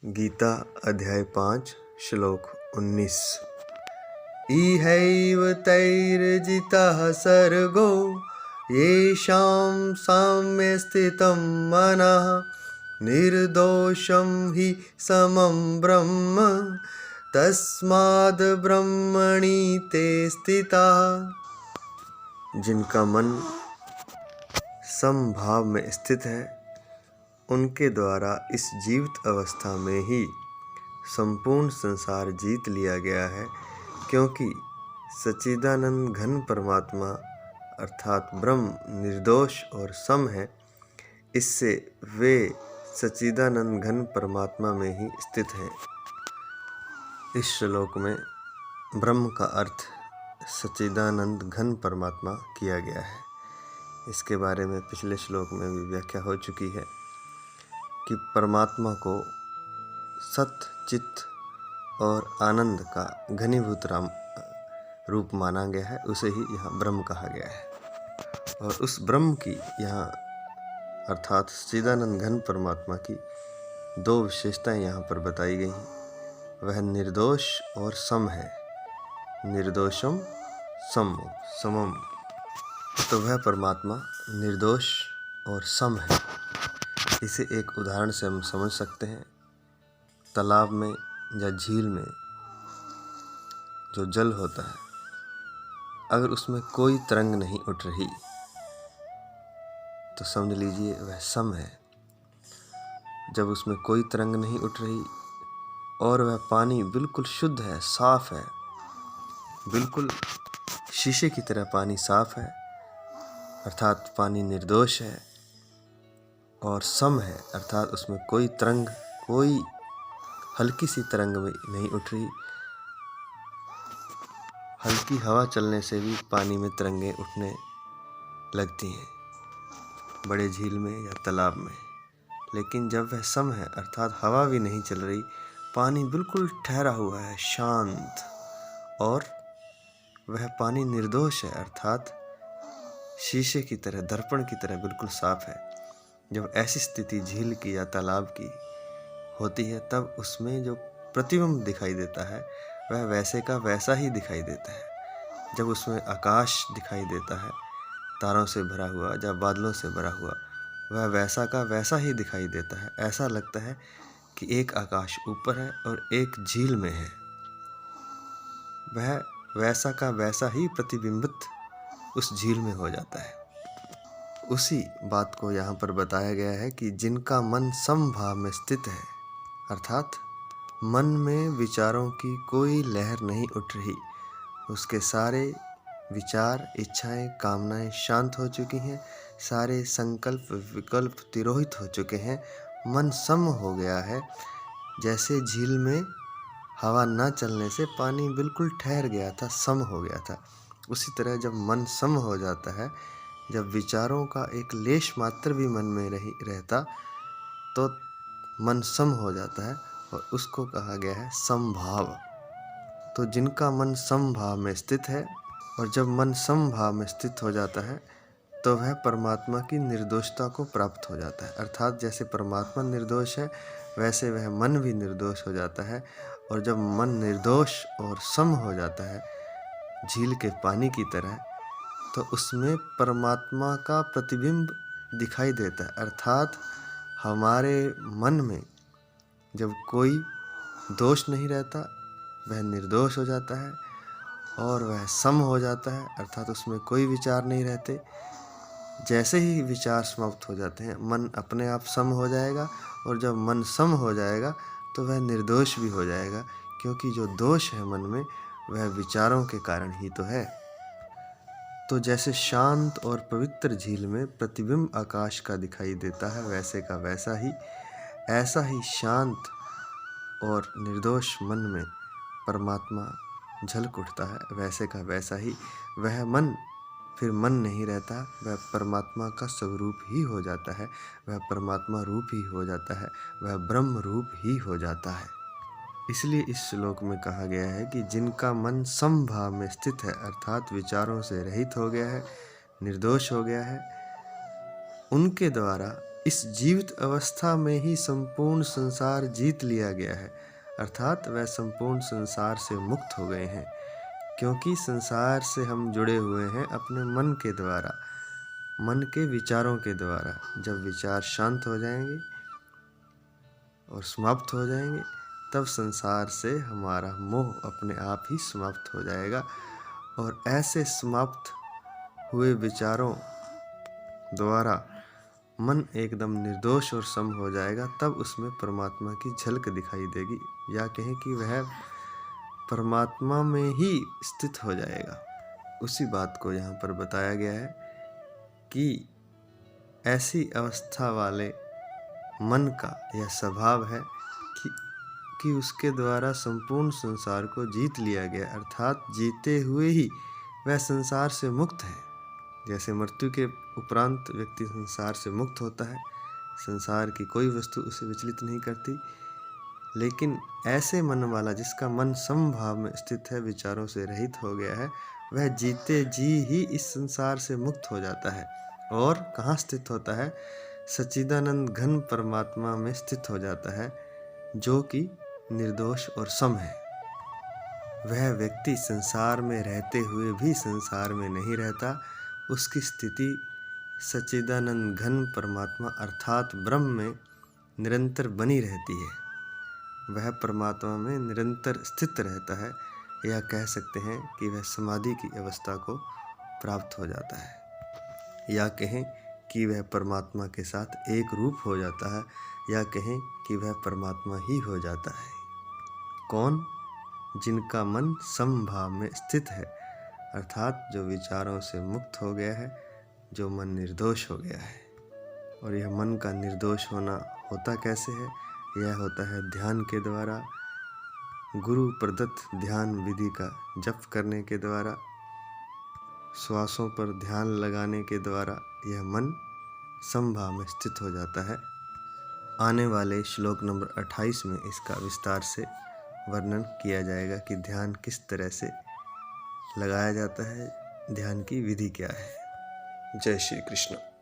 गीता अध्याय 5 श्लोक 19। इहैव तैर्जितः सर्गो येषां साम्ये स्थितं मनः निर्दोषं हि समं ब्रह्म तस्माद् ब्रह्मणि ते स्थिताः। जिनका मन समभाव में स्थित है उनके द्वारा इस जीवित अवस्था में ही संपूर्ण संसार जीत लिया गया है, क्योंकि सच्चिदानंद घन परमात्मा अर्थात ब्रह्म निर्दोष और सम है। इससे वे सच्चिदानंद घन परमात्मा में ही स्थित हैं। इस श्लोक में ब्रह्म का अर्थ सच्चिदानंद घन परमात्मा किया गया है। इसके बारे में पिछले श्लोक में भी व्याख्या हो चुकी है कि परमात्मा को सत चित्त और आनंद का घनीभूत रूप माना गया है, उसे ही यहाँ ब्रह्म कहा गया है। और उस ब्रह्म की यहाँ अर्थात सच्चिदानंद घन परमात्मा की दो विशेषताएं यहाँ पर बताई गई हैं। वह निर्दोष और सम है। निर्दोषम समम, तो वह परमात्मा निर्दोष और सम है। इसे एक उदाहरण से हम समझ सकते हैं। तालाब में या झील में जो जल होता है, अगर उसमें कोई तरंग नहीं उठ रही तो समझ लीजिए वह सम है। जब उसमें कोई तरंग नहीं उठ रही और वह पानी बिल्कुल शुद्ध है, साफ है, बिल्कुल शीशे की तरह पानी साफ है, अर्थात पानी निर्दोष है और सम है, अर्थात उसमें कोई तरंग, कोई हल्की सी तरंग में नहीं उठ रही। हल्की हवा चलने से भी पानी में तरंगें उठने लगती हैं, बड़े झील में या तालाब में। लेकिन जब वह सम है, अर्थात हवा भी नहीं चल रही, पानी बिल्कुल ठहरा हुआ है, शांत, और वह पानी निर्दोष है, अर्थात शीशे की तरह, दर्पण की तरह बिल्कुल साफ है। जब ऐसी स्थिति झील की या तालाब की होती है, तब उसमें जो प्रतिबिंब दिखाई देता है वह वैसे का वैसा ही दिखाई देता है। जब उसमें आकाश दिखाई देता है तारों से भरा हुआ या बादलों से भरा हुआ, वह वैसा का वैसा ही दिखाई देता है। ऐसा लगता है कि एक आकाश ऊपर है और एक झील में है। वह वैसा का वैसा ही प्रतिबिंबित उस झील में हो जाता है। उसी बात को यहाँ पर बताया गया है कि जिनका मन समभाव में स्थित है, अर्थात मन में विचारों की कोई लहर नहीं उठ रही, उसके सारे विचार, इच्छाएं, कामनाएं शांत हो चुकी हैं, सारे संकल्प विकल्प तिरोहित हो चुके हैं, मन सम हो गया है। जैसे झील में हवा न चलने से पानी बिल्कुल ठहर गया था, सम हो गया था, उसी तरह जब मन सम हो जाता है, जब विचारों का एक लेश मात्र भी मन में रहता तो मन सम हो जाता है, और उसको कहा गया है समभाव। तो जिनका मन समभाव में स्थित है, और जब मन समभाव में स्थित हो जाता है तो वह परमात्मा की निर्दोषता को प्राप्त हो जाता है। अर्थात जैसे परमात्मा निर्दोष है, वैसे वह मन भी निर्दोष हो जाता है। और जब मन निर्दोष और सम हो जाता है झील के पानी की तरह, तो उसमें परमात्मा का प्रतिबिंब दिखाई देता है। अर्थात हमारे मन में जब कोई दोष नहीं रहता, वह निर्दोष हो जाता है और वह सम हो जाता है, अर्थात उसमें कोई विचार नहीं रहते। जैसे ही विचार समाप्त हो जाते हैं, मन अपने आप सम हो जाएगा, और जब मन सम हो जाएगा तो वह निर्दोष भी हो जाएगा, क्योंकि जो दोष है मन में वह विचारों के कारण ही तो है। तो जैसे शांत और पवित्र झील में प्रतिबिंब आकाश का दिखाई देता है, वैसे का वैसा ही, ऐसा ही शांत और निर्दोष मन में परमात्मा झलक उठता है, वैसे का वैसा ही वह मन फिर मन नहीं रहता, वह परमात्मा का स्वरूप ही हो जाता है, वह परमात्मा रूप ही हो जाता है, वह ब्रह्म रूप ही हो जाता है। इसलिए इस श्लोक में कहा गया है कि जिनका मन समभाव में स्थित है, अर्थात विचारों से रहित हो गया है, निर्दोष हो गया है, उनके द्वारा इस जीवित अवस्था में ही संपूर्ण संसार जीत लिया गया है, अर्थात वह संपूर्ण संसार से मुक्त हो गए हैं, क्योंकि संसार से हम जुड़े हुए हैं अपने मन के द्वारा, मन के विचारों के द्वारा। जब विचार शांत हो जाएंगे और समाप्त हो जाएंगे, तब संसार से हमारा मोह अपने आप ही समाप्त हो जाएगा, और ऐसे समाप्त हुए विचारों द्वारा मन एकदम निर्दोष और सम हो जाएगा। तब उसमें परमात्मा की झलक दिखाई देगी, या कहें कि वह परमात्मा में ही स्थित हो जाएगा। उसी बात को यहाँ पर बताया गया है कि ऐसी अवस्था वाले मन का यह स्वभाव है कि उसके द्वारा संपूर्ण संसार को जीत लिया गया, अर्थात जीते हुए ही वह संसार से मुक्त है। जैसे मृत्यु के उपरांत व्यक्ति संसार से मुक्त होता है, संसार की कोई वस्तु उसे विचलित नहीं करती, लेकिन ऐसे मन वाला जिसका मन समभाव में स्थित है, विचारों से रहित हो गया है, वह जीते जी ही इस संसार से मुक्त हो जाता है। और कहाँ स्थित होता है? सच्चिदानंद घन परमात्मा में स्थित हो जाता है, जो कि निर्दोष और सम है। वह व्यक्ति संसार में रहते हुए भी संसार में नहीं रहता, उसकी स्थिति सच्चिदानंद घन परमात्मा अर्थात ब्रह्म में निरंतर बनी रहती है। वह परमात्मा में निरंतर स्थित रहता है, या कह सकते हैं कि वह समाधि की अवस्था को प्राप्त हो जाता है, या कहें कि वह परमात्मा के साथ एक रूप हो जाता है, या कहें कि वह परमात्मा ही हो जाता है। कौन? जिनका मन समभाव में स्थित है, अर्थात जो विचारों से मुक्त हो गया है, जो मन निर्दोष हो गया है। और यह मन का निर्दोष होना होता कैसे है? यह होता है ध्यान के द्वारा, गुरु प्रदत्त ध्यान विधि का जप करने के द्वारा, श्वासों पर ध्यान लगाने के द्वारा यह मन समभाव में स्थित हो जाता है। आने वाले श्लोक नंबर 28 में इसका विस्तार से वर्णन किया जाएगा कि ध्यान किस तरह से लगाया जाता है, ध्यान की विधि क्या है। जय श्री कृष्ण।